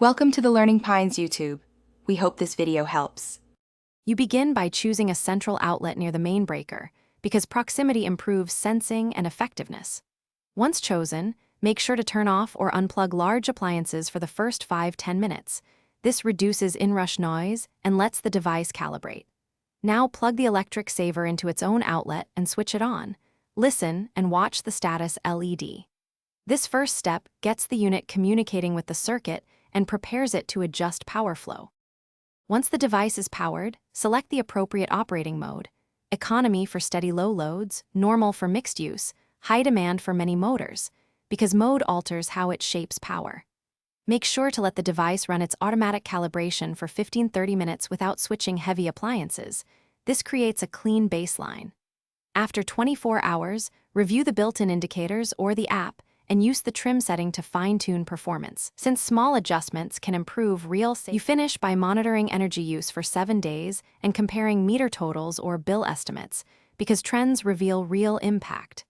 Welcome to the Learning Pines YouTube. We hope this video helps. You begin by choosing a central outlet near the main breaker, because proximity improves sensing and effectiveness. Once chosen, make sure to turn off or unplug large appliances for the first 5–10 minutes. This reduces inrush noise and lets the device calibrate. Now plug the electric saver into its own outlet and switch it on. Listen and watch the status LED. This first step gets the unit communicating with the circuit and prepares it to adjust power flow. Once the device is powered, select the appropriate operating mode: economy for steady low loads, normal for mixed use, high demand for many motors, because mode alters how it shapes power. Make sure to let the device run its automatic calibration for 15–30 minutes without switching heavy appliances. This creates a clean baseline. After 24 hours, review the built-in indicators or the app and use the trim setting to fine-tune performance. Since small adjustments can improve real safety, you finish by monitoring energy use for 7 days and comparing meter totals or bill estimates, because trends reveal real impact.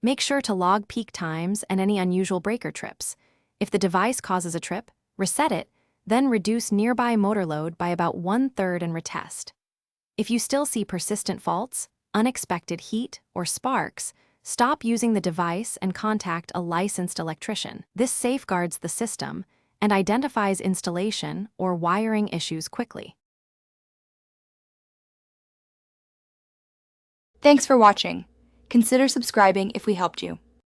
Make sure to log peak times and any unusual breaker trips. If the device causes a trip, reset it, then reduce nearby motor load by about 1/3 and retest. If you still see persistent faults, unexpected heat, or sparks, stop using the device and contact a licensed electrician. This safeguards the system and identifies installation or wiring issues quickly. Thanks for watching. Consider subscribing if we helped you.